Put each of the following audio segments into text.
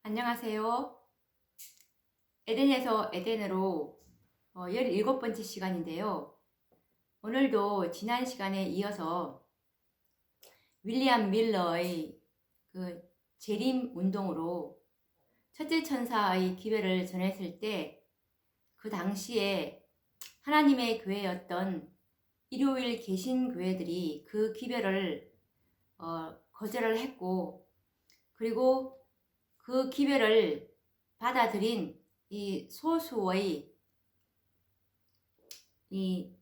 안녕하세요. 에덴에서 에덴으로 17번째 시간인데요. 오늘도 지난 시간에 이어서 윌리엄 밀러의 그 재림 운동으로 첫째 천사의 기별을 전했을 때 그 당시에 하나님의 교회였던 일요일 개신교회들이 그 기별을 거절을 했고, 그리고 그 기별을 받아들인 이 소수의 이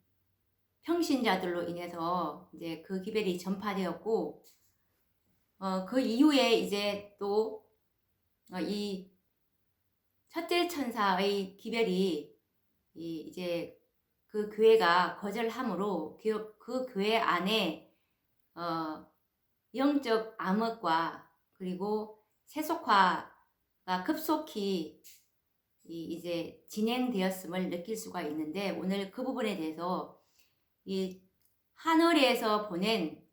평신자들로 인해서 이제 그 기별이 전파되었고, 그 이후에 이제 또 이 첫째 천사의 기별이 이제 그 교회가 거절함으로 그 교회 안에 영적 암흑과 그리고 세속화가 급속히 이제 진행되었음을 느낄 수가 있는데, 오늘 그 부분에 대해서 이 하늘에서 보낸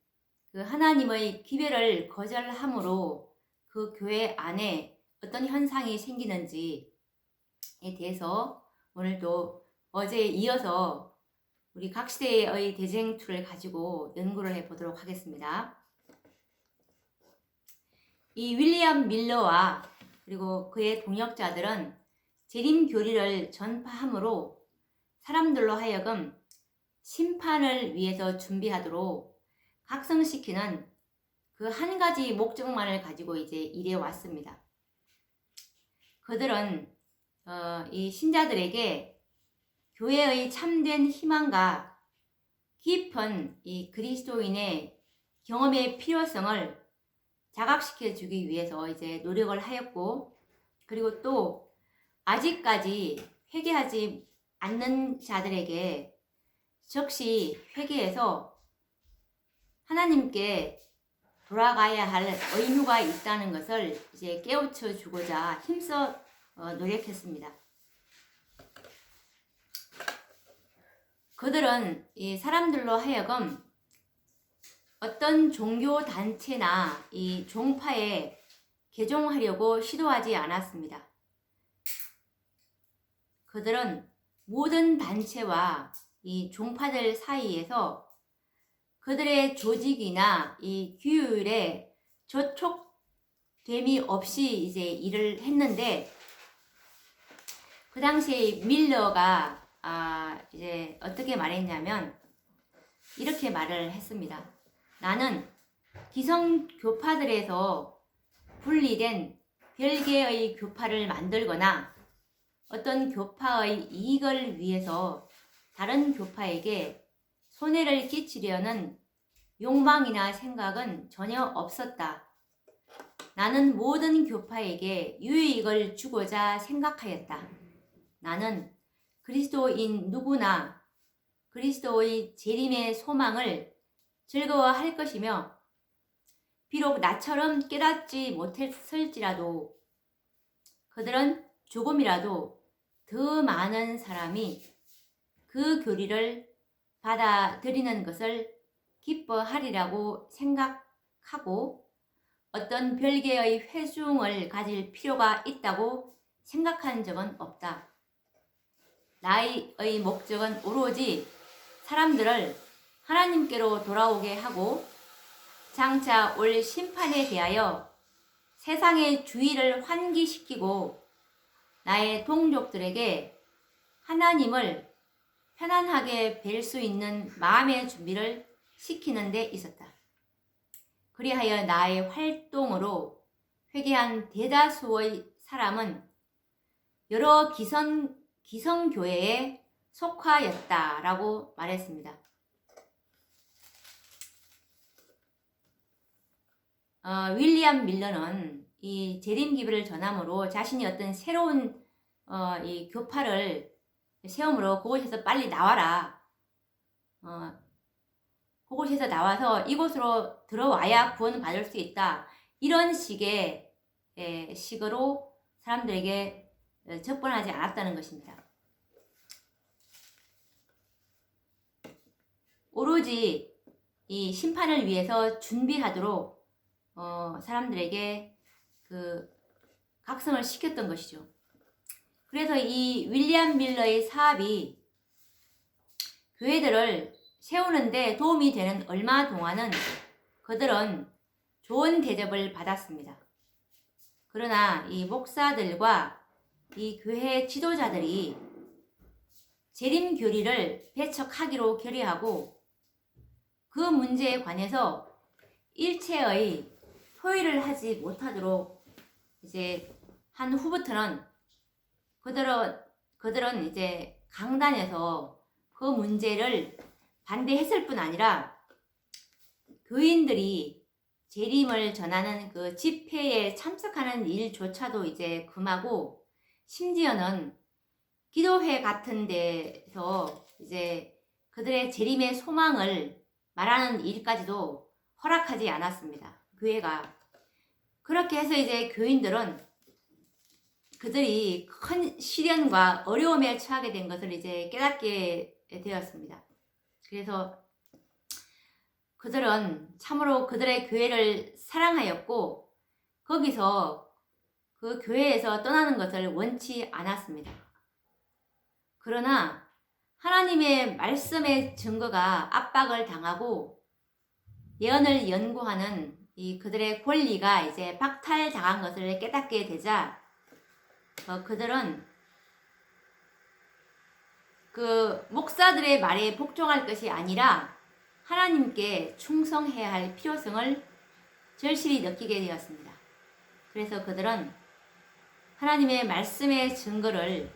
그 하나님의 기별을 거절함으로 그 교회 안에 어떤 현상이 생기는지에 대해서 오늘도 어제에 이어서 우리 각 시대의 대쟁투를 가지고 연구를 해보도록 하겠습니다. 이 윌리엄 밀러와 그리고 그의 동역자들은 재림 교리를 전파함으로 사람들로 하여금 심판을 위해서 준비하도록 각성시키는 그 한 가지 목적만을 가지고 이제 일해 왔습니다. 그들은 이 신자들에게 교회의 참된 희망과 깊은 이 그리스도인의 경험의 필요성을 자각시켜 주기 위해서 이제 노력을 하였고, 그리고 또 아직까지 회개하지 않는 자들에게 즉시 회개해서 하나님께 돌아가야 할 의무가 있다는 것을 이제 깨우쳐 주고자 힘써 노력했습니다. 그들은 이 사람들로 하여금 어떤 종교 단체나 이 종파에 개종하려고 시도하지 않았습니다. 그들은 모든 단체와 이 종파들 사이에서 그들의 조직이나 이 규율에 저촉됨이 없이 이제 일을 했는데, 그 당시에 밀러가 이제 어떻게 말했냐면 이렇게 말을 했습니다. 나는 기성 교파들에서 분리된 별개의 교파를 만들거나 어떤 교파의 이익을 위해서 다른 교파에게 손해를 끼치려는 욕망이나 생각은 전혀 없었다. 나는 모든 교파에게 유익을 주고자 생각하였다. 나는 그리스도인 누구나 그리스도의 재림의 소망을 즐거워할 것이며, 비록 나처럼 깨닫지 못했을지라도 그들은 조금이라도 더 많은 사람이 그 교리를 받아들이는 것을 기뻐하리라고 생각하고 어떤 별개의 회중을 가질 필요가 있다고 생각한 적은 없다. 나의 목적은 오로지 사람들을 하나님께로 돌아오게 하고 장차 올 심판에 대하여 세상의 주의를 환기시키고 나의 동족들에게 하나님을 편안하게 뵐 수 있는 마음의 준비를 시키는 데 있었다. 그리하여 나의 활동으로 회개한 대다수의 사람은 여러 기성교회에 속하였다라고 말했습니다. 윌리엄 밀러는 이 재림 기별을 전함으로 자신이 어떤 새로운 이 교파를 세움으로 그곳에서 빨리 나와라. 그곳에서 나와서 이곳으로 들어와야 구원을 받을 수 있다. 이런 식의 식으로 사람들에게 접근하지 않았다는 것입니다. 오로지 이 심판을 위해서 준비하도록 사람들에게 각성을 시켰던 것이죠. 그래서 이 윌리엄 밀러의 사업이 교회들을 세우는데 도움이 되는 얼마 동안은 그들은 좋은 대접을 받았습니다. 그러나 이 목사들과 이 교회 지도자들이 재림교리를 배척하기로 결의하고 그 문제에 관해서 일체의 토의를 하지 못하도록 이제 한 후부터는 그들은 이제 강단에서 그 문제를 반대했을 뿐 아니라 교인들이 재림을 전하는 그 집회에 참석하는 일조차도 이제 금하고 심지어는 기도회 같은 데서 이제 그들의 재림의 소망을 말하는 일까지도 허락하지 않았습니다. 교회가. 그렇게 해서 이제 교인들은 그들이 큰 시련과 어려움에 처하게 된 것을 이제 깨닫게 되었습니다. 그래서 그들은 참으로 그들의 교회를 사랑하였고 거기서 그 교회에서 떠나는 것을 원치 않았습니다. 그러나 하나님의 말씀의 증거가 압박을 당하고 예언을 연구하는 이 그들의 권리가 이제 박탈당한 것을 깨닫게 되자 그들은 그 목사들의 말에 복종할 것이 아니라 하나님께 충성해야 할 필요성을 절실히 느끼게 되었습니다. 그래서 그들은 하나님의 말씀의 증거를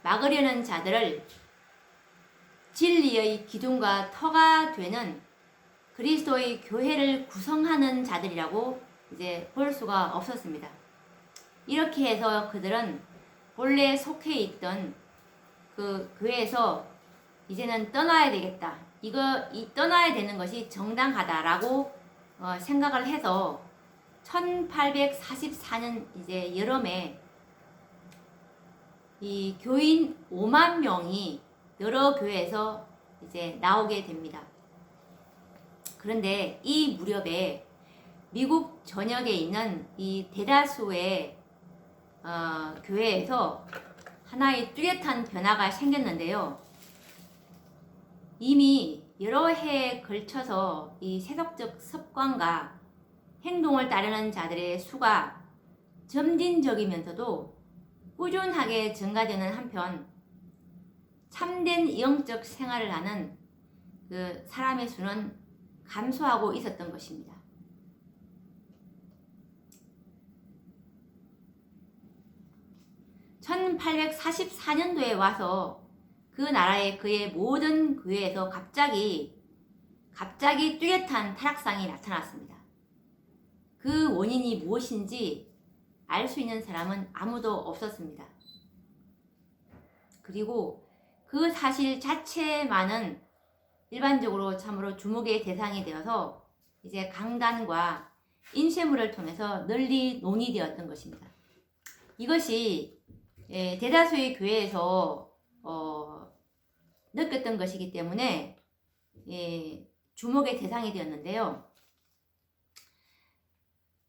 막으려는 자들을 진리의 기둥과 터가 되는 그리스도의 교회를 구성하는 자들이라고 이제 볼 수가 없었습니다. 이렇게 해서 그들은 본래 속해 있던 그 교회에서 이제는 떠나야 되겠다. 떠나야 되는 것이 정당하다라고 생각을 해서 1844년 이제 여름에 이 교인 5만 명이 여러 교회에서 이제 나오게 됩니다. 그런데 이 무렵에 미국 전역에 있는 이 대다수의 교회에서 하나의 뚜렷한 변화가 생겼는데요. 이미 여러 해에 걸쳐서 이 세속적 습관과 행동을 따르는 자들의 수가 점진적이면서도 꾸준하게 증가되는 한편 참된 영적 생활을 하는 그 사람의 수는 감소하고 있었던 것입니다. (1844년도에) 와서 그 나라의 그의 모든 교회에서 갑자기 뚜렷한 타락상이 나타났습니다. 그 원인이 무엇인지 알 수 있는 사람은 아무도 없었습니다. 그리고 그 사실 자체만은 일반적으로 참으로 주목의 대상이 되어서 이제 강단과 인쇄물을 통해서 널리 논의되었던 것입니다. 이것이 대다수의 교회에서 느꼈던 것이기 때문에 주목의 대상이 되었는데요.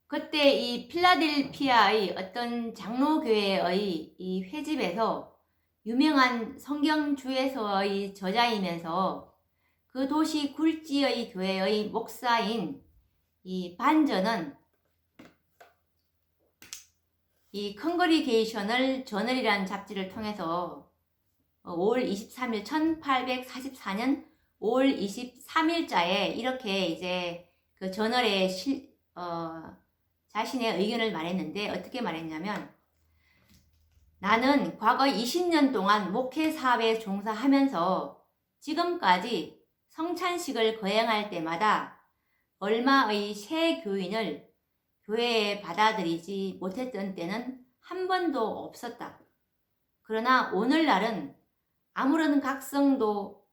그때 이 필라델피아의 어떤 장로교회의 이 회집에서 유명한 성경주에서의 저자이면서 그 도시 굴지의 교회의 목사인 이 반전은 이 컨그리게이셔널 저널이라는 잡지를 통해서 5월 23일 1844년 5월 23일자에 이렇게 이제 그 저널에 자신의 의견을 말했는데 어떻게 말했냐면 나는 과거 20년 동안 목회 사업에 종사하면서 지금까지 성찬식을 거행할 때마다 얼마의 새 교인을 교회에 받아들이지 못했던 때는 한 번도 없었다. 그러나 오늘날은 아무런 각성도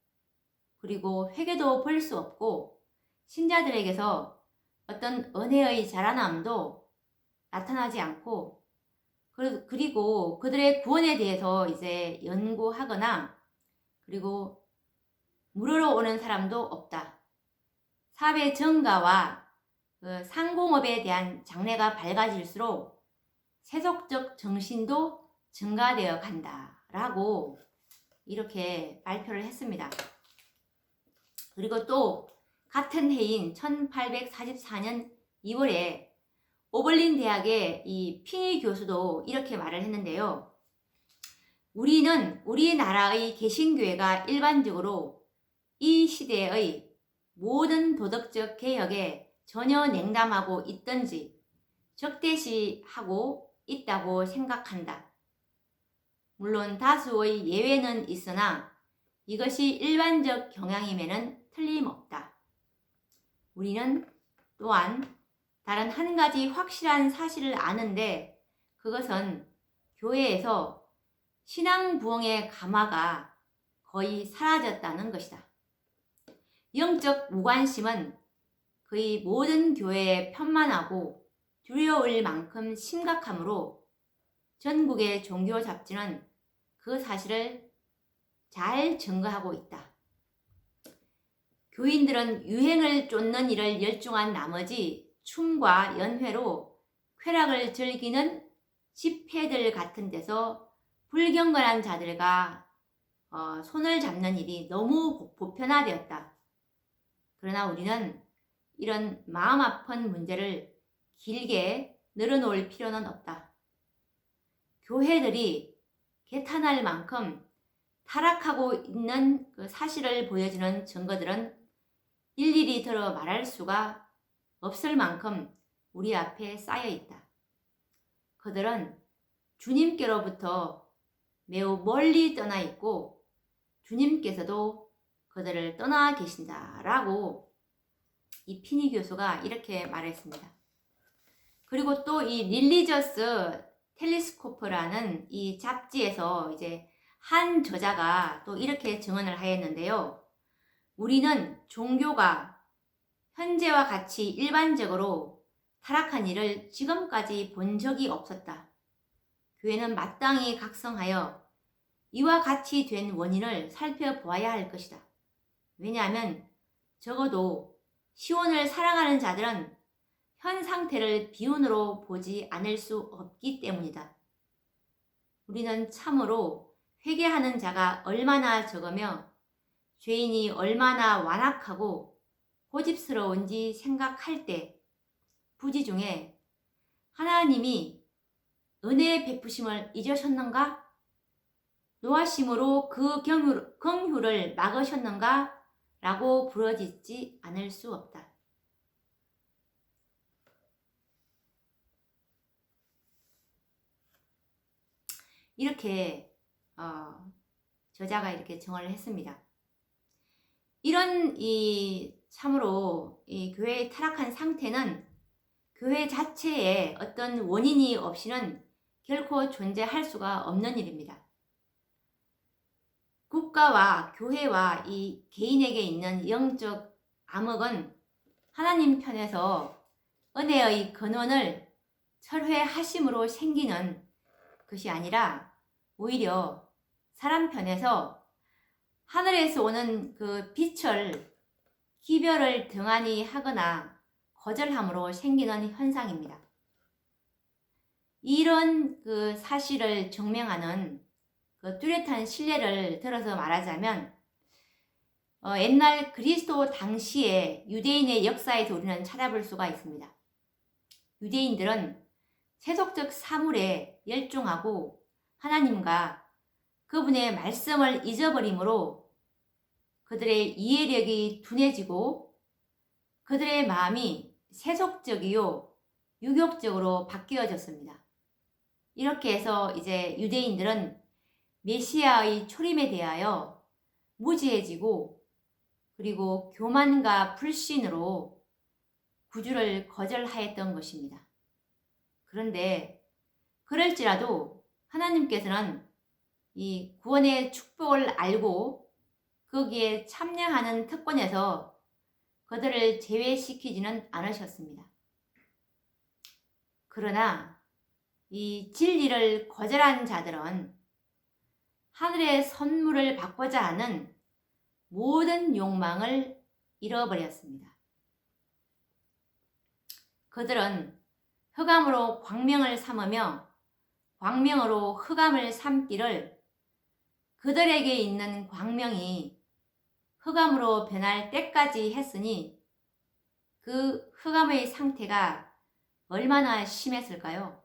그리고 회개도 볼 수 없고 신자들에게서 어떤 은혜의 자라남도 나타나지 않고 그리고 그들의 구원에 대해서 이제 연구하거나 그리고 물으러 오는 사람도 없다. 사업의 증가와 그 상공업에 대한 장래가 밝아질수록 세속적 정신도 증가되어 간다라고 이렇게 발표를 했습니다. 그리고 또 같은 해인 1844년 2월에 오벌린 대학의 이 핑이 교수도 이렇게 말을 했는데요. 우리는 우리나라의 개신교회가 일반적으로 이 시대의 모든 도덕적 개혁에 전혀 냉담하고 있든지 적대시하고 있다고 생각한다. 물론 다수의 예외는 있으나 이것이 일반적 경향임에는 틀림없다. 우리는 또한 다른 한 가지 확실한 사실을 아는데 그것은 교회에서 신앙 부흥의 감화가 거의 사라졌다는 것이다. 영적 무관심은 거의 모든 교회에 편만하고 두려울 만큼 심각하므로 전국의 종교 잡지는 그 사실을 잘 증거하고 있다. 교인들은 유행을 쫓는 일을 열중한 나머지 춤과 연회로 쾌락을 즐기는 집회들 같은 데서 불경건한 자들과 손을 잡는 일이 너무 보편화되었다. 그러나 우리는 이런 마음 아픈 문제를 길게 늘어놓을 필요는 없다. 교회들이 개탄할 만큼 타락하고 있는 그 사실을 보여주는 증거들은 일일이 들어 말할 수가 없을 만큼 우리 앞에 쌓여 있다. 그들은 주님께로부터 매우 멀리 떠나 있고 주님께서도 그들을 떠나 계신다라고 이 피니 교수가 이렇게 말했습니다. 그리고 또 이 릴리저스 텔레스코프라는 이 잡지에서 이제 한 저자가 또 이렇게 증언을 하였는데요. 우리는 종교가 현재와 같이 일반적으로 타락한 일을 지금까지 본 적이 없었다. 교회는 마땅히 각성하여 이와 같이 된 원인을 살펴보아야 할 것이다. 왜냐하면 적어도 시온을 사랑하는 자들은 현 상태를 비운으로 보지 않을 수 없기 때문이다. 우리는 참으로 회개하는 자가 얼마나 적으며 죄인이 얼마나 완악하고 고집스러운지 생각할 때 부지 중에 하나님이 은혜의 베푸심을 잊으셨는가? 노하심으로 그 긍휼을 막으셨는가? 라고 부러지지 않을 수 없다. 이렇게 저자가 이렇게 증언을 했습니다. 이런 참으로 이 교회의 타락한 상태는 교회 자체에 어떤 원인이 없이는 결코 존재할 수가 없는 일입니다. 국가와 교회와 이 개인에게 있는 영적 암흑은 하나님 편에서 은혜의 근원을 철회하심으로 생기는 것이 아니라 오히려 사람 편에서 하늘에서 오는 그 빛을 기별을 등한히 하거나 거절함으로 생기는 현상입니다. 이런 그 사실을 증명하는 그 뚜렷한 신뢰를 들어서 말하자면 옛날 그리스도 당시의 유대인의 역사에서 우리는 찾아볼 수가 있습니다. 유대인들은 세속적 사물에 열중하고 하나님과 그분의 말씀을 잊어버림으로 그들의 이해력이 둔해지고 그들의 마음이 세속적이요 유격적으로 바뀌어졌습니다. 이렇게 해서 이제 유대인들은 메시아의 초림에 대하여 무지해지고 그리고 교만과 불신으로 구주를 거절하였던 것입니다. 그런데 그럴지라도 하나님께서는 이 구원의 축복을 알고 거기에 참여하는 특권에서 그들을 제외시키지는 않으셨습니다. 그러나 이 진리를 거절한 자들은 하늘의 선물을 받고자 하는 모든 욕망을 잃어버렸습니다. 그들은 흑암으로 광명을 삼으며 광명으로 흑암을 삼기를 그들에게 있는 광명이 흑암으로 변할 때까지 했으니 그 흑암의 상태가 얼마나 심했을까요?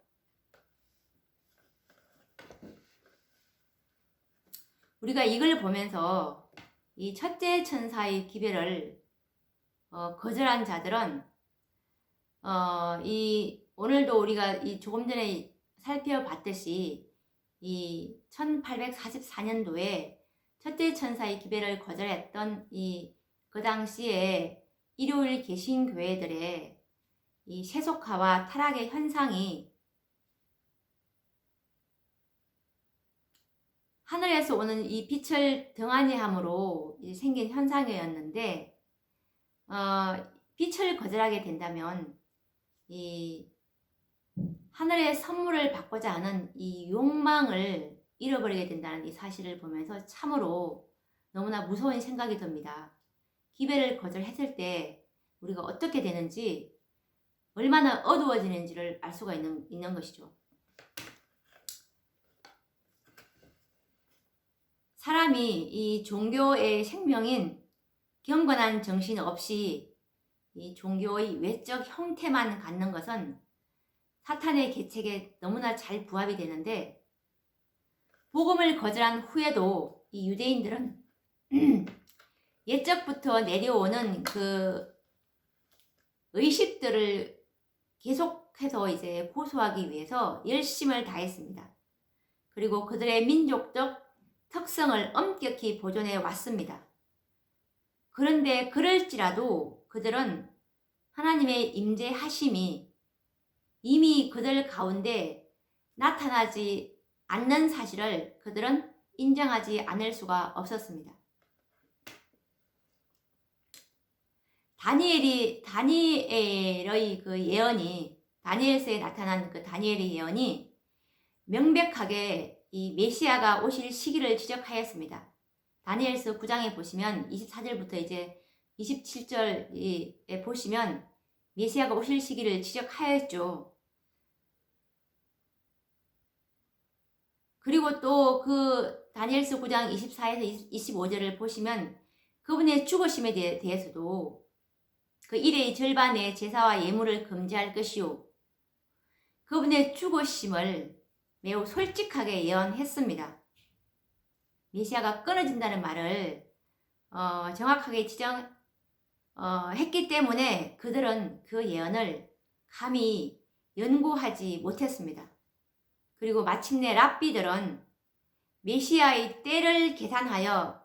우리가 이걸 보면서 이 첫째 천사의 기별을 거절한 자들은 오늘도 우리가 조금 전에 살펴봤듯이 이 1844년도에 첫째 천사의 기별을 거절했던 그 당시에 일요일 개신교회들의 이 세속화와 타락의 현상이 하늘에서 오는 이 빛을 등한히함으로 생긴 현상이었는데 빛을 거절하게 된다면 이 하늘의 선물을 받고자 하는 이 욕망을 잃어버리게 된다는 이 사실을 보면서 참으로 너무나 무서운 생각이 듭니다. 기별을 거절했을 때 우리가 어떻게 되는지, 얼마나 어두워지는지를 알 수가 있는 것이죠. 사람이 이 종교의 생명인 경건한 정신 없이 이 종교의 외적 형태만 갖는 것은 사탄의 계책에 너무나 잘 부합이 되는데, 복음을 거절한 후에도 이 유대인들은 옛적부터 내려오는 그 의식들을 계속해서 이제 고수하기 위해서 열심을 다했습니다. 그리고 그들의 민족적 특성을 엄격히 보존해 왔습니다. 그런데 그럴지라도 그들은 하나님의 임재하심이 이미 그들 가운데 나타나지 않는 사실을 그들은 인정하지 않을 수가 없었습니다. 다니엘의 그 예언이, 다니엘서에 나타난 그 다니엘의 예언이 명백하게 이 메시아가 오실 시기를 지적하였습니다. 다니엘서 9장에 보시면 24절부터 이제 27절에 보시면 메시아가 오실 시기를 지적하였죠. 그리고 또 그 다니엘서 9장 24에서 25절을 보시면 그분의 죽으심에 대해서도 그 일의 절반의 제사와 예물을 금지할 것이요, 그분의 죽으심을 매우 솔직하게 예언했습니다. 메시아가 끊어진다는 말을 정확하게 했기 때문에 그들은 그 예언을 감히 연구하지 못했습니다. 그리고 마침내 랍비들은 메시아의 때를 계산하여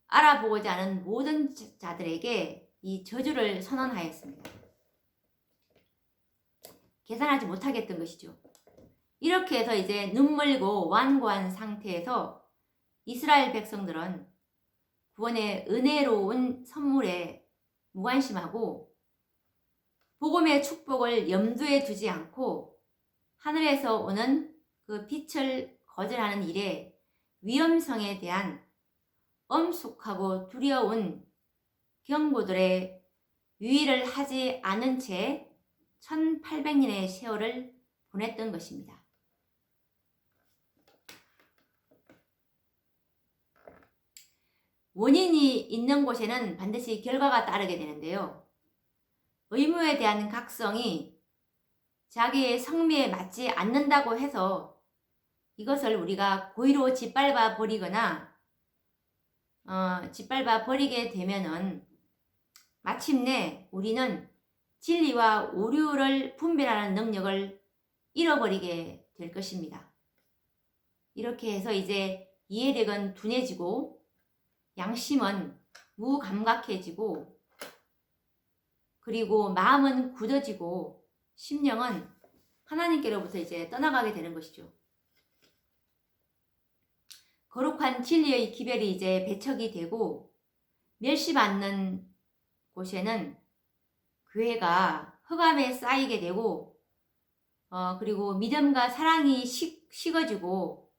알아보고자 하는 모든 자들에게 이 저주를 선언하였습니다. 계산하지 못하겠던 것이죠. 이렇게 해서 이제 눈멀고 완고한 상태에서 이스라엘 백성들은 구원의 은혜로운 선물에 무관심하고 복음의 축복을 염두에 두지 않고 하늘에서 오는 그 빛을 거절하는 일에 위험성에 대한 엄숙하고 두려운 경고들의 유의를 하지 않은 채 1800년의 세월을 보냈던 것입니다. 원인이 있는 곳에는 반드시 결과가 따르게 되는데요. 의무에 대한 각성이 자기의 성미에 맞지 않는다고 해서 이것을 우리가 고의로 짓밟아 버리거나 짓밟아 버리게 되면은 마침내 우리는 진리와 오류를 분별하는 능력을 잃어버리게 될 것입니다. 이렇게 해서 이제 이해력은 둔해지고 양심은 무감각해지고 그리고 마음은 굳어지고 심령은 하나님께로부터 이제 떠나가게 되는 것이죠. 거룩한 진리의 기별이 이제 배척이 되고 멸시받는 곳에는 교회가 흑암에 쌓이게 되고 그리고 믿음과 사랑이 식어지고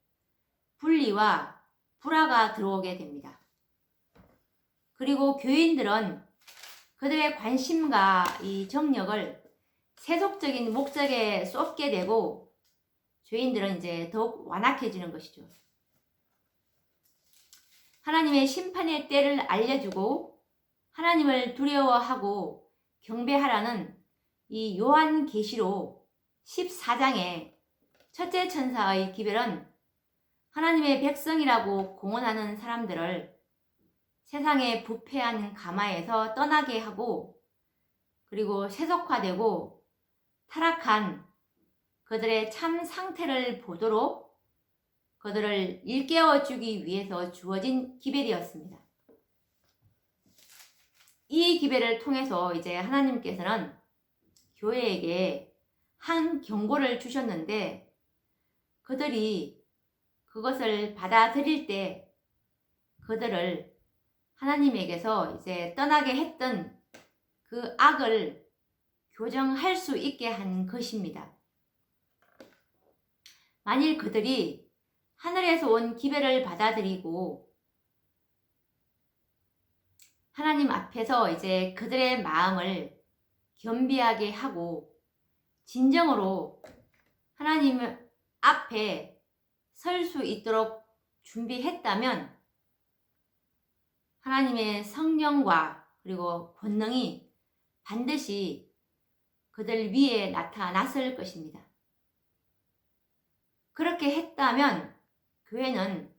분리와 불화가 들어오게 됩니다. 그리고 교인들은 그들의 관심과 이 정력을 세속적인 목적에 쏟게 되고 죄인들은 이제 더욱 완악해지는 것이죠. 하나님의 심판의 때를 알려주고 하나님을 두려워하고 경배하라는 이 요한계시록 14장의 첫째 천사의 기별은 하나님의 백성이라고 공언하는 사람들을 세상의 부패한 가마에서 떠나게 하고 그리고 세속화되고 타락한 그들의 참 상태를 보도록 그들을 일깨워 주기 위해서 주어진 기별이었습니다. 이 기별을 통해서 이제 하나님께서는 교회에게 한 경고를 주셨는데 그들이 그것을 받아들일 때 그들을 하나님에게서 이제 떠나게 했던 그 악을 교정할 수 있게 한 것입니다. 만일 그들이 하늘에서 온 기별을 받아들이고 하나님 앞에서 이제 그들의 마음을 겸비하게 하고 진정으로 하나님 앞에 설 수 있도록 준비했다면 하나님의 성령과 그리고 권능이 반드시 그들 위에 나타났을 것입니다. 그렇게 했다면 교회는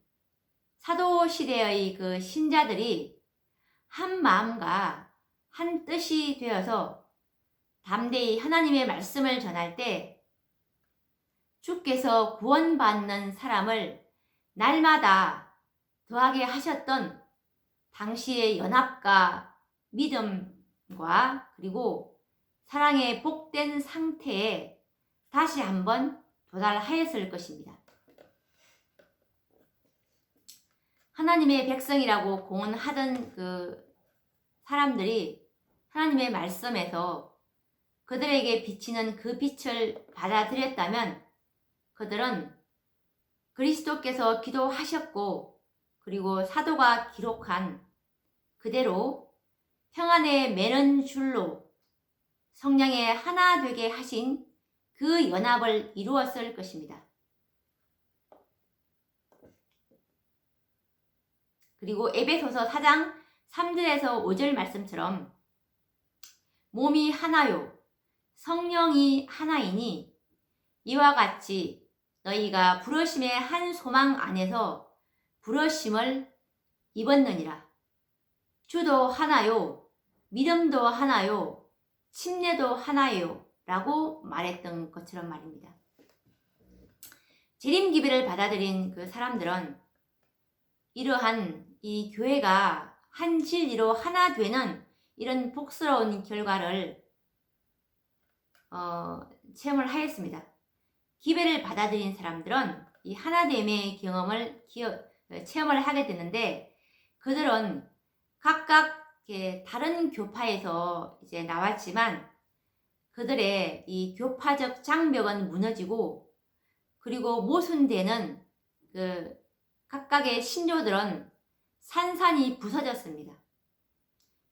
사도시대의 그 신자들이 한 마음과 한 뜻이 되어서 담대히 하나님의 말씀을 전할 때 주께서 구원받는 사람을 날마다 더하게 하셨던 당시의 연합과 믿음과 그리고 사랑의 복된 상태에 다시 한번 도달하였을 것입니다. 하나님의 백성이라고 공언하던 그 사람들이 하나님의 말씀에서 그들에게 비치는 그 빛을 받아들였다면 그들은 그리스도께서 기도하셨고 그리고 사도가 기록한 그대로 평안의 매는 줄로 성령의 하나 되게 하신 그 연합을 이루었을 것입니다. 그리고 에베소서 4장 3절에서 5절 말씀처럼 몸이 하나요 성령이 하나이니 이와 같이 너희가 부르심의 한 소망 안에서 부르심을 입었느니라. 주도 하나요 믿음도 하나요 침례도 하나요 라고 말했던 것처럼 말입니다. 재림기별을 받아들인 그 사람들은 이러한 이 교회가 한 진리로 하나 되는 이런 복스러운 결과를 체험을 하였습니다. 기별을 받아들인 사람들은 이 하나됨의 경험을 체험을 하게 되는데 그들은 각각 다른 교파에서 이제 나왔지만 그들의 이 교파적 장벽은 무너지고 그리고 모순되는 그 각각의 신조들은 산산이 부서졌습니다.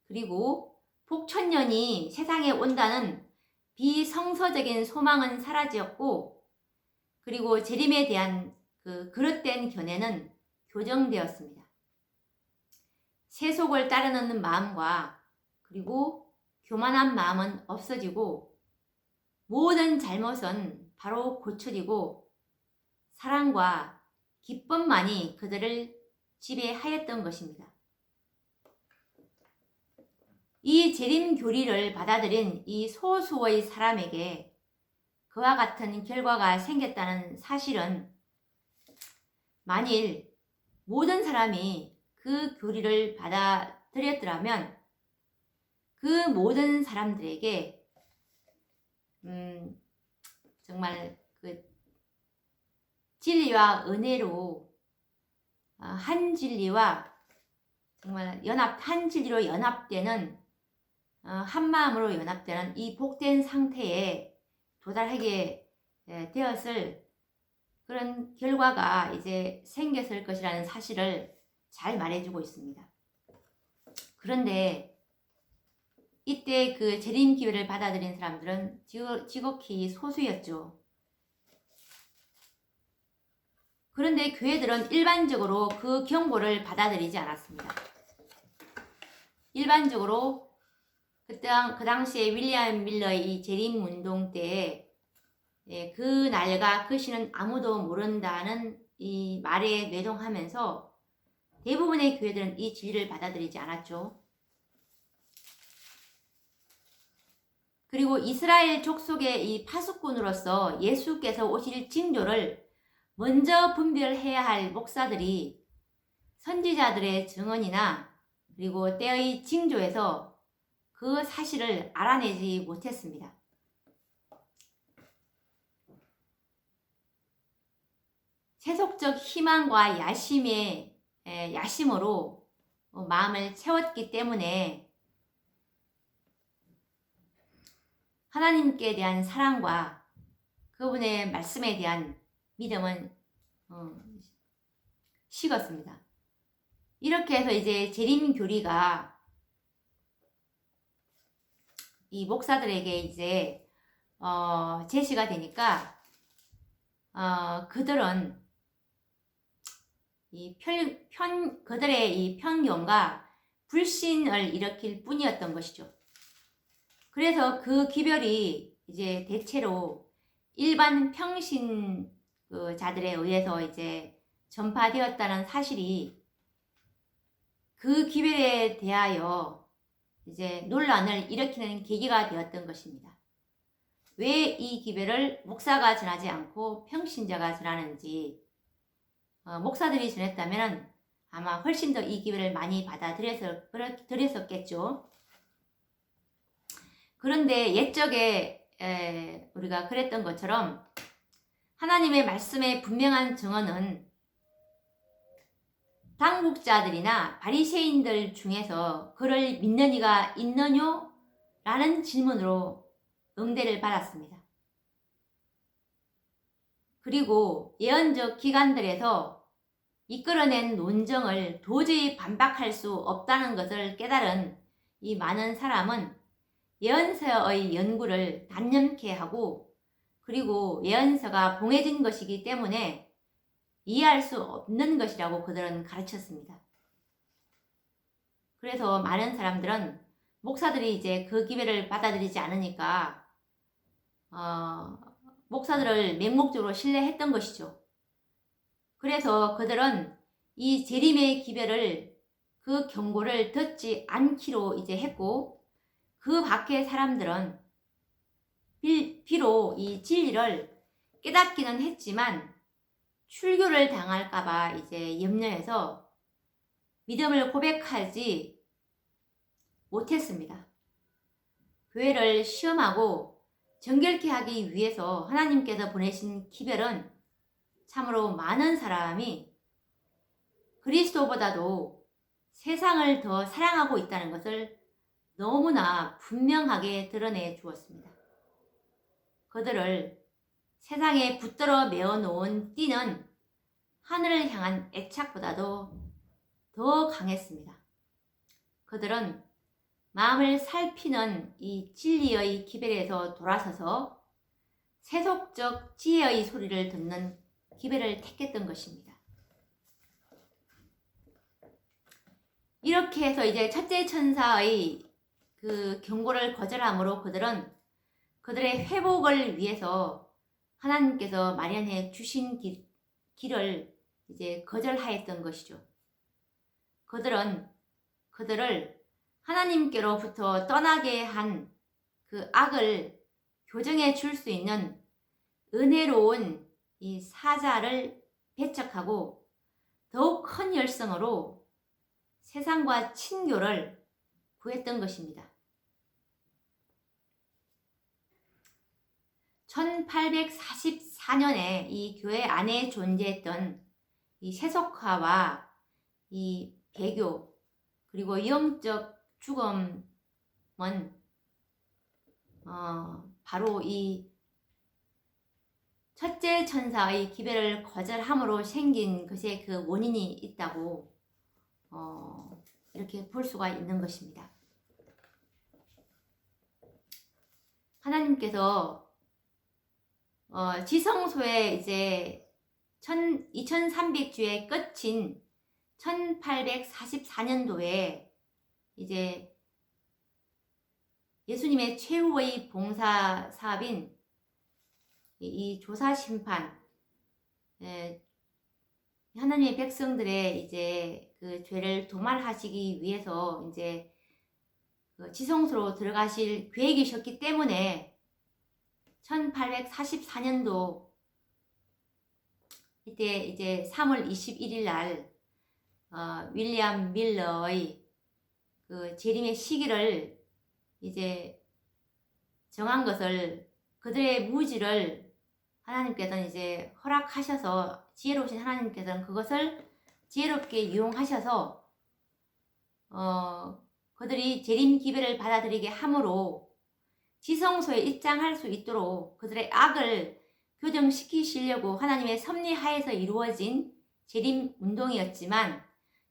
그리고 복천년이 세상에 온다는 비성서적인 소망은 사라지었고 그리고 재림에 대한 그 그릇된 견해는 교정되었습니다. 세속을 따르는 마음과 그리고 교만한 마음은 없어지고 모든 잘못은 바로 고쳐지고 사랑과 기쁨만이 그들을 지배하였던 것입니다. 이 재림 교리를 받아들인 이 소수의 사람에게 그와 같은 결과가 생겼다는 사실은 만일 모든 사람이 그 교리를 받아들였더라면 그 모든 사람들에게 정말 그 진리와 은혜로 한 진리와 정말 한 진리로 연합되는 한 마음으로 연합되는 이 복된 상태에 도달하게 되었을 그런 결과가 이제 생겼을 것이라는 사실을 잘 말해주고 있습니다. 그런데 이때 그 재림 기회를 받아들인 사람들은 지극히 소수였죠. 그런데 교회들은 일반적으로 그 경고를 받아들이지 않았습니다. 일반적으로 그 당시에 윌리엄 밀러의 이 재림 운동 때에 그 날과 그 시는 아무도 모른다는 이 말에 뇌동하면서 대부분의 교회들은 이 진리를 받아들이지 않았죠. 그리고 이스라엘 족속의 이 파수꾼으로서 예수께서 오실 징조를 먼저 분별해야 할 목사들이 선지자들의 증언이나 그리고 때의 징조에서 그 사실을 알아내지 못했습니다. 세속적 희망과 야심으로 마음을 채웠기 때문에 하나님께 대한 사랑과 그분의 말씀에 대한 믿음은 식었습니다. 이렇게 해서 이제 재림교리가 이 목사들에게 이제 제시가 되니까 그들은 그들의 이 편견과 불신을 일으킬 뿐이었던 것이죠. 그래서 그 기별이 이제 대체로 일반 평신자들에 의해서 이제 전파되었다는 사실이 그 기별에 대하여 이제 논란을 일으키는 계기가 되었던 것입니다. 왜 이 기별을 목사가 전하지 않고 평신자가 전하는지, 목사들이 전했다면 아마 훨씬 더 이 기별을 많이 받아들였었겠죠. 그런데 옛적에 우리가 그랬던 것처럼 하나님의 말씀의 분명한 증언은 당국자들이나 바리새인들 중에서 그를 믿는 이가 있느뇨? 라는 질문으로 응대를 받았습니다. 그리고 예언적 기관들에서 이끌어낸 논정을 도저히 반박할 수 없다는 것을 깨달은 이 많은 사람은 예언서의 연구를 단념케 하고, 그리고 예언서가 봉해진 것이기 때문에 이해할 수 없는 것이라고 그들은 가르쳤습니다. 그래서 많은 사람들은 목사들이 이제 그 기별을 받아들이지 않으니까 목사들을 맹목적으로 신뢰했던 것이죠. 그래서 그들은 이 재림의 기별을, 그 경고를 듣지 않기로 이제 했고, 그 밖의 사람들은 비록 이 진리를 깨닫기는 했지만 출교를 당할까봐 이제 염려해서 믿음을 고백하지 못했습니다. 교회를 시험하고 정결케 하기 위해서 하나님께서 보내신 기별은 참으로 많은 사람이 그리스도보다도 세상을 더 사랑하고 있다는 것을 너무나 분명하게 드러내 주었습니다. 그들을 세상에 붙들어 메어 놓은 띠는 하늘을 향한 애착보다도 더 강했습니다. 그들은 마음을 살피는 이 진리의 기별에서 돌아서서 세속적 지혜의 소리를 듣는 기별을 택했던 것입니다. 이렇게 해서 이제 첫째 천사의 그 경고를 거절함으로 그들은 그들의 회복을 위해서 하나님께서 마련해 주신 길을 이제 거절하였던 것이죠. 그들은 그들을 하나님께로부터 떠나게 한 그 악을 교정해 줄 수 있는 은혜로운 이 사자를 배척하고 더욱 큰 열성으로 세상과 친교를 구했던 것입니다. 1844년에 이 교회 안에 존재했던 이 세속화와 이 배교 그리고 영적 죽음은 바로 이 첫째 천사의 기별을 거절함으로 생긴 것에 그 원인이 있다고 이렇게 볼 수가 있는 것입니다. 하나님께서 지성소에 이제 2300주의 끝인 1844년도에 이제 예수님의 최후의 봉사 사업인 이 조사 심판, 하나님의 백성들의 이제 그 죄를 도말하시기 위해서 이제 그 지성소로 들어가실 계획이셨기 때문에 1844년도 이때 이제 3월 21일 날 윌리엄 밀러의 그 재림의 시기를 이제 정한 것을, 그들의 무지를 하나님께서는 이제 허락하셔서, 지혜로우신 하나님께서는 그것을 지혜롭게 이용하셔서 그들이 재림 기별을 받아들이게 함으로 지성소에 입장할 수 있도록 그들의 악을 교정시키시려고 하나님의 섭리하에서 이루어진 재림 운동이었지만,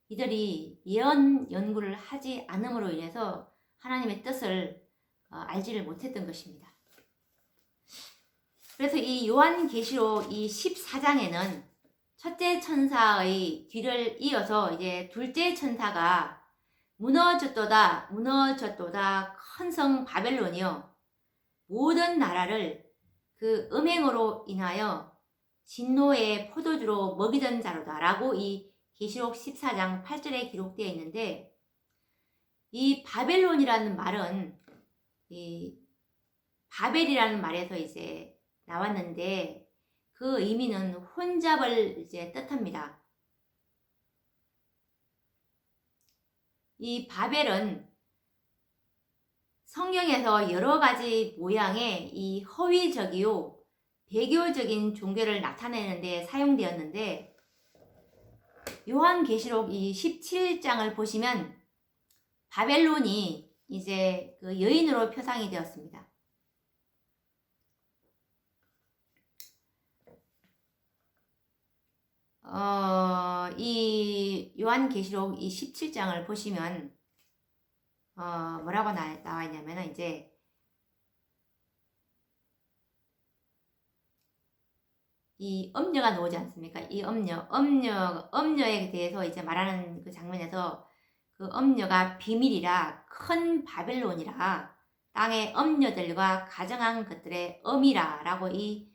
이들이 예언 연구를 하지 않음으로 인해서 하나님의 뜻을 알지를 못했던 것입니다. 그래서 이 요한계시록 이 14장에는 첫째 천사의 뒤를 이어서 이제 둘째 천사가 무너졌도다 무너졌도다 큰 성 바벨론이여 모든 나라를 그 음행으로 인하여 진노의 포도주로 먹이던 자로다 라고 이 계시록 14장 8절에 기록되어 있는데, 이 바벨론이라는 말은 이 바벨이라는 말에서 이제 나왔는데, 그 의미는 혼잡을 이제 뜻합니다. 이 바벨은 성경에서 여러 가지 모양의 이 허위적이요 배교적인 종교를 나타내는 데 사용되었는데, 요한계시록 이 17장을 보시면 바벨론이 이제 그 여인으로 표상이 되었습니다. 이 요한계시록 이 17장을 보시면 뭐라고 나와 있냐면 이제 이 엄녀가 나오지 않습니까? 이 엄녀에 대해서 이제 말하는 그 장면에서 그 엄녀가 비밀이라 큰 바벨론이라 땅의 엄녀들과 가정한 것들의 엄이라 라고 이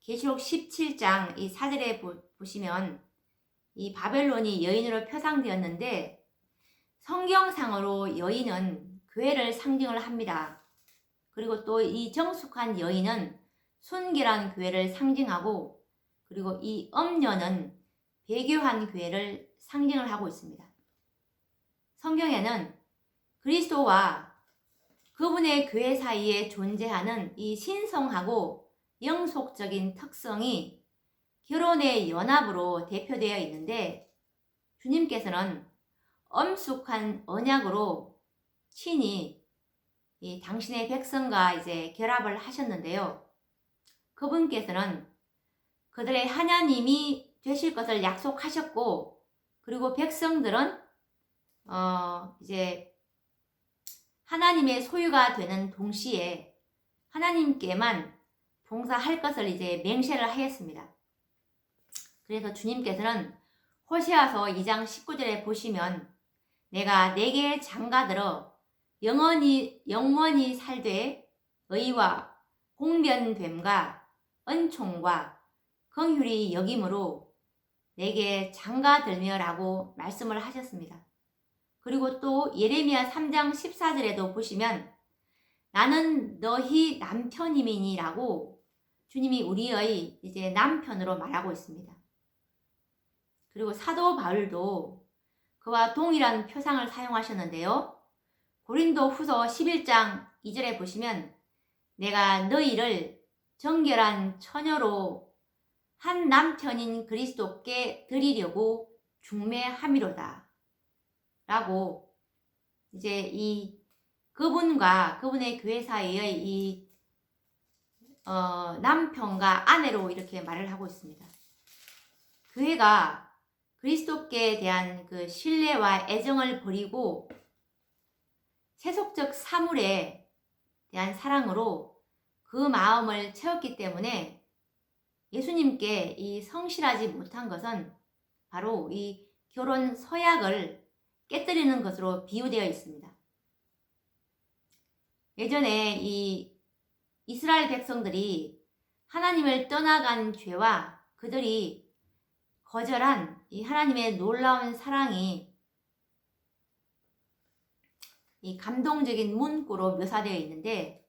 계시록 17장 이 4절에 보시면 이 바벨론이 여인으로 표상되었는데, 성경상으로 여인은 교회를 상징을 합니다. 그리고 또 이 정숙한 여인은 순결한 교회를 상징하고, 그리고 이 엄녀는 배교한 교회를 상징을 하고 있습니다. 성경에는 그리스도와 그분의 교회 사이에 존재하는 이 신성하고 영속적인 특성이 결혼의 연합으로 대표되어 있는데, 주님께서는 엄숙한 언약으로 친히 이 당신의 백성과 이제 결합을 하셨는데요. 그분께서는 그들의 하나님이 되실 것을 약속하셨고, 그리고 백성들은 이제 하나님의 소유가 되는 동시에 하나님께만 봉사할 것을 이제 맹세를 하였습니다. 그래서 주님께서는 호세아서 2장 19절에 보시면 내가 내게 장가들어 영원히 살되 의와 공변됨과 은총과 긍휼이 여김으로 내게 장가들며라고 말씀을 하셨습니다. 그리고 또 예레미야 3장 14절에도 보시면 나는 너희 남편임이니라고 주님이 우리의 이제 남편으로 말하고 있습니다. 그리고 사도 바울도 그와 동일한 표상을 사용하셨는데요. 고린도 후서 11장 2절에 보시면 내가 너희를 정결한 처녀로 한 남편인 그리스도께 드리려고 중매함이로다 라고 이제 이 그분과 그분의 교회 사이의 이 남편과 아내로 이렇게 말을 하고 있습니다. 교회가 그리스도께 대한 그 신뢰와 애정을 버리고 세속적 사물에 대한 사랑으로 그 마음을 채웠기 때문에 예수님께 이 성실하지 못한 것은 바로 이 결혼 서약을 깨뜨리는 것으로 비유되어 있습니다. 예전에 이 이스라엘 백성들이 하나님을 떠나간 죄와 그들이 거절한 이 하나님의 놀라운 사랑이 이 감동적인 문구로 묘사되어 있는데,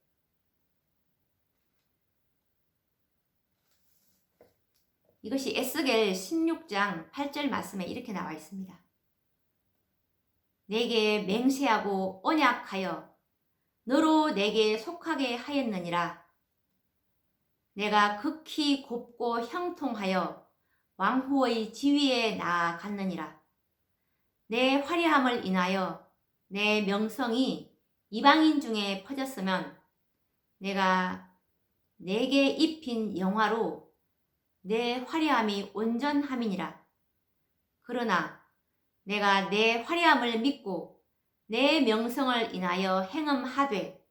이것이 에스겔 16장 8절 말씀에 이렇게 나와 있습니다. 내게 맹세하고 언약하여 너로 내게 속하게 하였느니라. 내가 극히 곱고 형통하여 왕후의 지위에 나아갔느니라. 내 화려함을 인하여 내 명성이 이방인 중에 퍼졌으면 내가 내게 입힌 영화로 내 화려함이 온전함이니라. 그러나 내가 내 화려함을 믿고 내 명성을 인하여 행음하되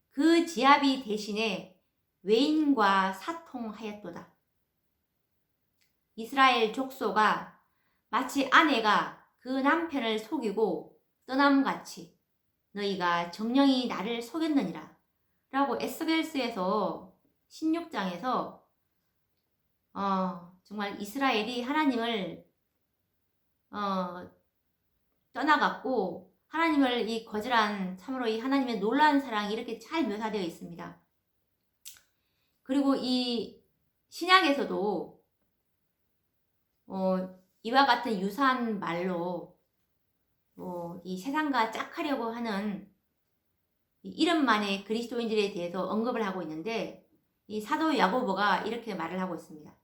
그 지압이 대신에 외인과 사통하였도다. 이스라엘 족속아, 마치 아내가 그 남편을 속이고 떠남같이 너희가 정령이 나를 속였느니라 라고 에스겔서에서 16장에서 정말 이스라엘이 하나님을 떠나갔고 하나님을 이 거절한, 참으로 이 하나님의 놀라운 사랑이 이렇게 잘 묘사되어 있습니다. 그리고 이 신약에서도 이와 같은 유사한 말로 이 세상과 짝하려고 하는 이름만의 그리스도인들에 대해서 언급을 하고 있는데, 이 사도 야고보가 이렇게 말을 하고 있습니다.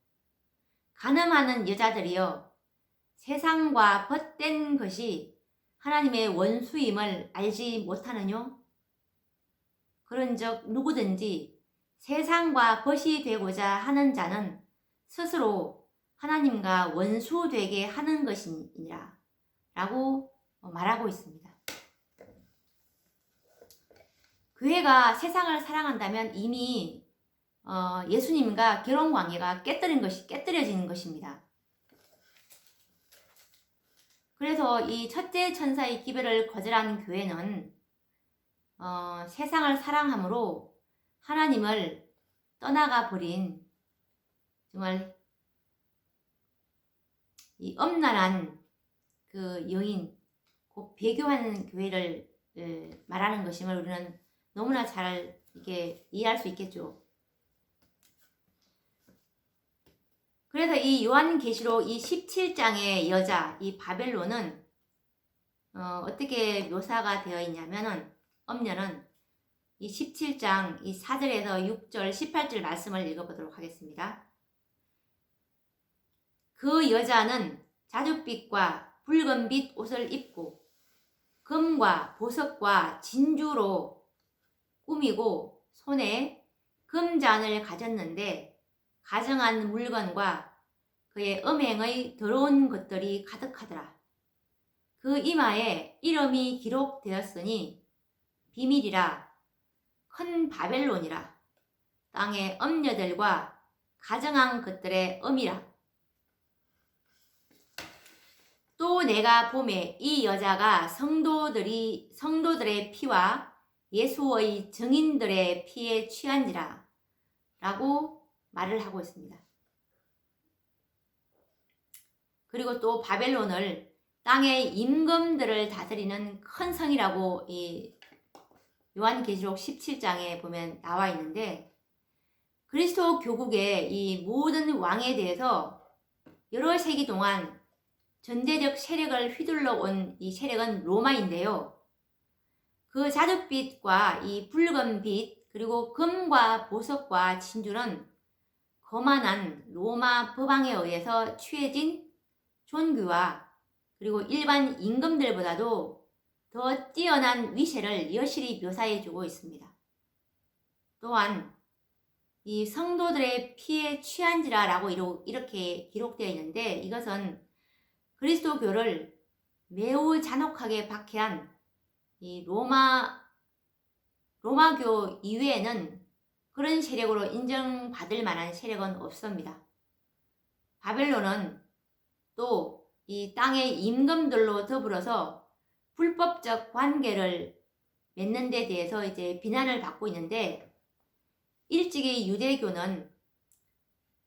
간음하는 여자들이여, 세상과 벗된 것이 하나님의 원수임을 알지 못하느뇨? 그런즉 누구든지 세상과 벗이 되고자 하는 자는 스스로 하나님과 원수되게 하는 것이니라 라고 말하고 있습니다. 교회가 세상을 사랑한다면 이미 예수님과 결혼 관계가 깨뜨려지는 것입니다. 그래서 이 첫째 천사의 기별을 거절한 교회는 세상을 사랑함으로 하나님을 떠나가 버린 정말 이 엄란한 그 여인, 곧 배교하는 교회를 말하는 것임을 우리는 너무나 잘 이렇게 이해할 수 있겠죠. 그래서 이 요한계시록 이 17장의 여자, 이 바벨론은 어떻게 묘사가 되어 있냐면은, 엄녀는 이 17장 이 4절에서 6절, 18절 말씀을 읽어보도록 하겠습니다. 그 여자는 자줏빛과 붉은빛 옷을 입고 금과 보석과 진주로 꾸미고 손에 금잔을 가졌는데 가정한 물건과 그의 음행의 더러운 것들이 가득하더라. 그 이마에 이름이 기록되었으니 비밀이라, 큰 바벨론이라, 땅의 엄녀들과 가정한 것들의 음이라. 또 내가 보매 이 여자가 성도들의 피와 예수의 증인들의 피에 취한지라 라고 말을 하고 있습니다. 그리고 또 바벨론을 땅의 임금들을 다스리는 큰 성이라고 이 요한계시록 17장에 보면 나와 있는데, 그리스도 교국의 이 모든 왕에 대해서 여러 세기 동안 전대적 세력을 휘둘러 온 이 세력은 로마인데요. 그 자줏빛과 이 붉은 빛, 그리고 금과 보석과 진주는 거만한 로마 법왕에 의해서 취해진 존귀와 그리고 일반 임금들보다도 더 뛰어난 위세를 여실히 묘사해주고 있습니다. 또한 이 성도들의 피에 취한지라 라고 이렇게 기록되어 있는데, 이것은 그리스도교를 매우 잔혹하게 박해한 이 로마교 이외에는 그런 세력으로 인정받을 만한 세력은 없습니다. 바벨론은 또 이 땅의 임금들로 더불어서 불법적 관계를 맺는 데 대해서 이제 비난을 받고 있는데, 일찍이 유대교는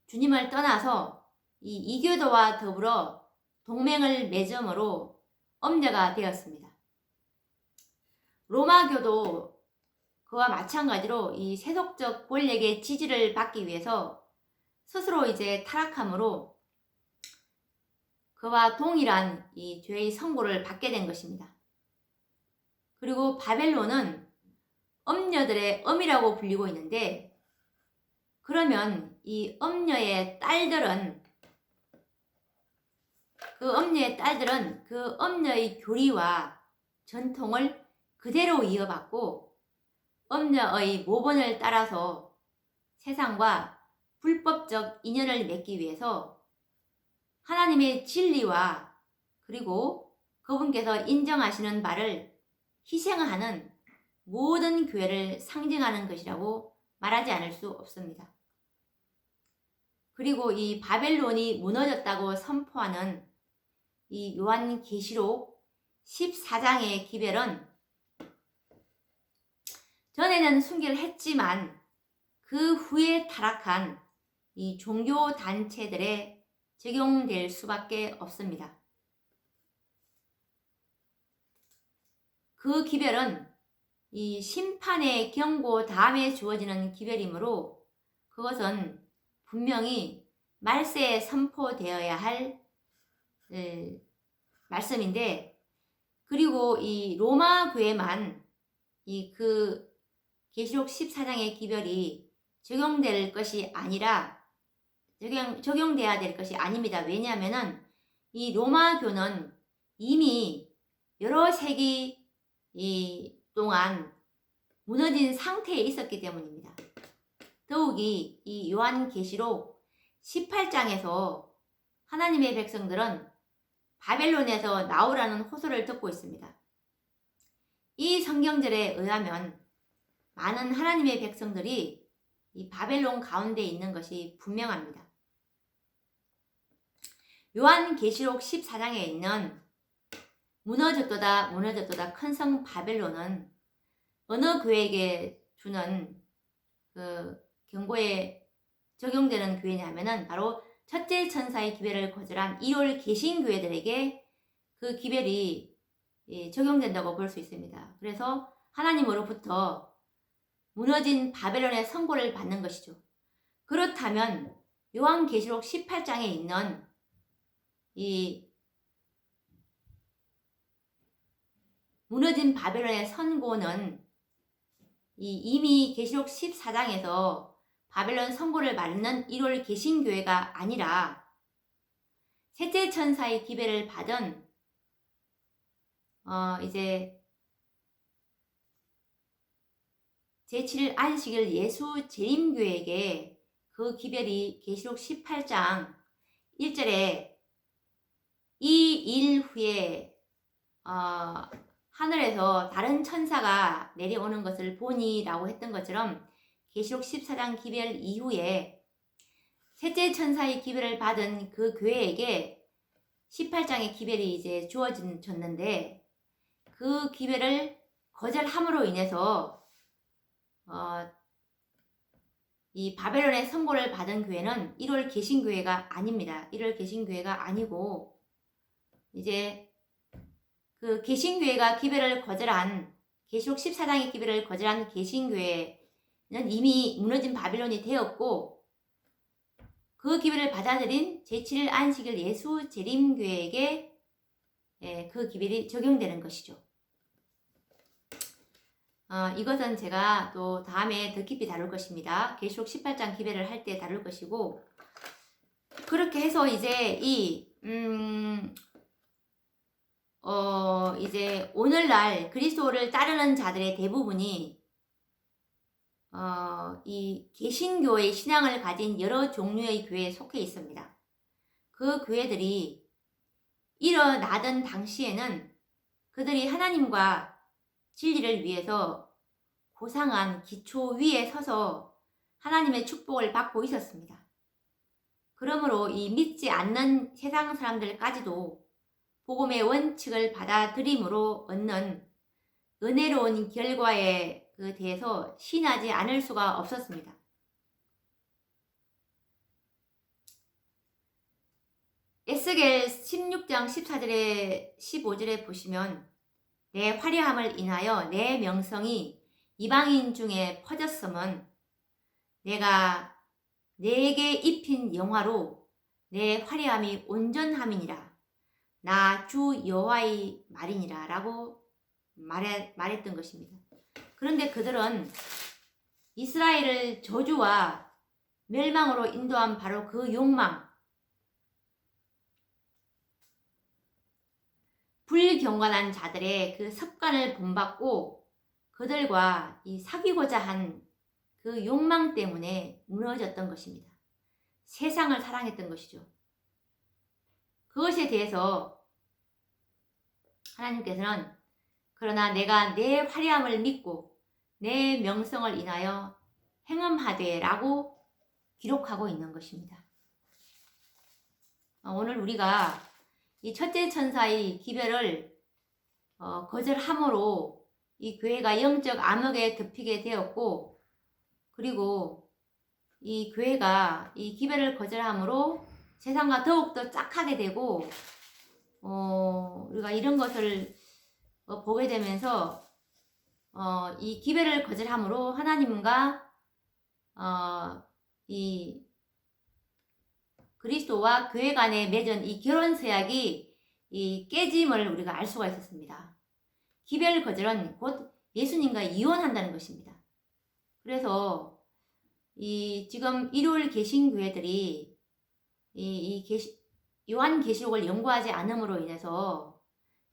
주님을 떠나서 이 이교도와 더불어 동맹을 맺음으로 엄려가 되었습니다. 로마교도 그와 마찬가지로 이 세속적 권력의 지지를 받기 위해서 스스로 이제 타락함으로 그와 동일한 이 죄의 선고를 받게 된 것입니다. 그리고 바벨론은 엄녀들의 엄이라고 불리고 있는데, 그러면 이 엄녀의 딸들은 그 엄녀의 교리와 전통을 그대로 이어받고 엄녀의 모본을 따라서 세상과 불법적 인연을 맺기 위해서 하나님의 진리와 그리고 그분께서 인정하시는 바를 희생하는 모든 교회를 상징하는 것이라고 말하지 않을 수 없습니다. 그리고 이 바벨론이 무너졌다고 선포하는 이 요한계시록 14장의 기별은 전에는 순교를 했지만 그 후에 타락한 이 종교 단체들에 적용될 수밖에 없습니다. 그 기별은 이 심판의 경고 다음에 주어지는 기별이므로 그것은 분명히 말세에 선포되어야 할 말씀인데, 그리고 이 로마 교회만 이 그 계시록 14장의 기별이 적용될 것이 아니라 적용돼야 될 것이 아닙니다. 왜냐하면은 이 로마교는 이미 여러 세기 동안 무너진 상태에 있었기 때문입니다. 더욱이 이 요한계시록 18장에서 하나님의 백성들은 바벨론에서 나오라는 호소를 듣고 있습니다. 이 성경절에 의하면 많은 하나님의 백성들이 이 바벨론 가운데 있는 것이 분명합니다. 요한계시록 14장에 있는 무너졌도다 큰 성 바벨론은 어느 교회에게 주는 그 경고에 적용되는 교회냐면은 바로 첫째 천사의 기별을 거절한 1월 개신교회들에게 그 기별이 적용된다고 볼 수 있습니다. 그래서 하나님으로부터 무너진 바벨론의 선고를 받는 것이죠. 그렇다면 요한계시록 18장에 있는 이 무너진 바벨론의 선고는 이미 계시록 14장에서 바벨론 선고를 받는 1월 개신교회가 아니라 셋째 천사의 기별을 받은 이제 제7일 안식일 예수 재림교회에게 그 기별이 계시록 18장 1절에 이 일 후에 하늘에서 다른 천사가 내려오는 것을 보니 라고 했던 것처럼 계시록 14장 기별 이후에 셋째 천사의 기별을 받은 그 교회에게 18장의 기별이 이제 주어졌는데, 그 기별을 거절함으로 인해서 이 바벨론의 선고를 받은 교회는 1월 개신교회가 아닙니다. 1월 개신교회가 아니고 이제 그 개신교회가 기별을 거절한 계시록 14장의 기별을 거절한 개신교회는 이미 무너진 바벨론이 되었고, 그 기별을 받아들인 제7일 안식일 예수 재림교회에게 그 기별이 적용되는 것이죠. 이것은 제가 또 다음에 더 깊이 다룰 것입니다. 계시록 18장 기별을 할 때 다룰 것이고, 그렇게 해서 이제 이제 오늘날 그리스도를 따르는 자들의 대부분이 이 개신교의 신앙을 가진 여러 종류의 교회에 속해 있습니다. 그 교회들이 일어나던 당시에는 그들이 하나님과 진리를 위해서 고상한 기초 위에 서서 하나님의 축복을 받고 있었습니다. 그러므로 이 믿지 않는 세상 사람들까지도 복음의 원칙을 받아들임으로 얻는 은혜로운 결과에 대해서 신하지 않을 수가 없었습니다. 에스겔 16장 14절에 15절에 보시면 내 화려함을 인하여 내 명성이 이방인 중에 퍼졌음은 내가 내게 입힌 영화로 내 화려함이 온전함이니라. 나 주 여호와의 말이니라 라고 말했던 것입니다. 그런데 그들은 이스라엘을 저주와 멸망으로 인도한 바로 그 욕망, 불경건한 자들의 그 습관을 본받고 그들과 사귀고자 한 그 욕망 때문에 무너졌던 것입니다. 세상을 사랑했던 것이죠. 그것에 대해서 하나님께서는 그러나 내가 내 화려함을 믿고 내 명성을 인하여 행함하되 라고 기록하고 있는 것입니다. 오늘 우리가 이 첫째 천사의 기별을 거절함으로 이 교회가 영적 암흑에 덮이게 되었고, 그리고 이 교회가 이 기별을 거절함으로 세상과 더욱더 짝하게 되고, 우리가 이런 것을 보게 되면서 이 기별을 거절함으로 하나님과 이 그리스도와 교회 간에 맺은 이 결혼 서약이 이 깨짐을 우리가 알 수가 있었습니다. 기별 거절은 곧 예수님과 이혼한다는 것입니다. 그래서 지금 일요일 개신교회들이 요한계시록을 연구하지 않음으로 인해서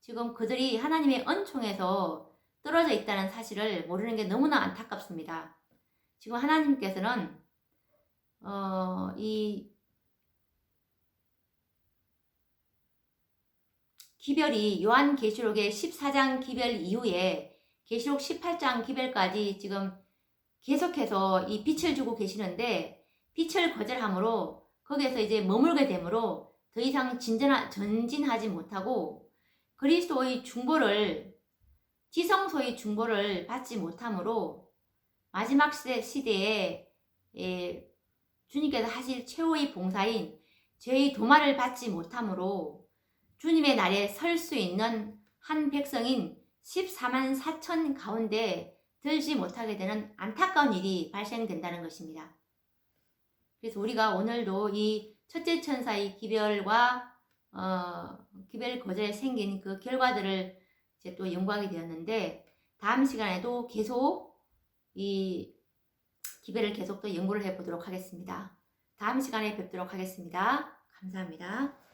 지금 그들이 하나님의 은총에서 떨어져 있다는 사실을 모르는 게 너무나 안타깝습니다. 지금 하나님께서는 이 기별이 요한계시록의 14장 기별 이후에 계시록 18장 기별까지 지금 계속해서 이 빛을 주고 계시는데, 빛을 거절함으로 거기에서 이제 머물게 되므로 더 이상 전진하지 못하고 그리스도의 중보를, 지성소의 중보를 받지 못하므로 마지막 시대에 주님께서 하실 최후의 봉사인 죄의 도마를 받지 못하므로 주님의 날에 설 수 있는 한 백성인 14만 4천 가운데 들지 못하게 되는 안타까운 일이 발생된다는 것입니다. 그래서 우리가 오늘도 이 첫째 천사의 기별과 기별 거절에 생긴 그 결과들을 이제 또 연구하게 되었는데, 다음 시간에도 계속 이 기별을 계속 또 연구를 해보도록 하겠습니다. 다음 시간에 뵙도록 하겠습니다. 감사합니다.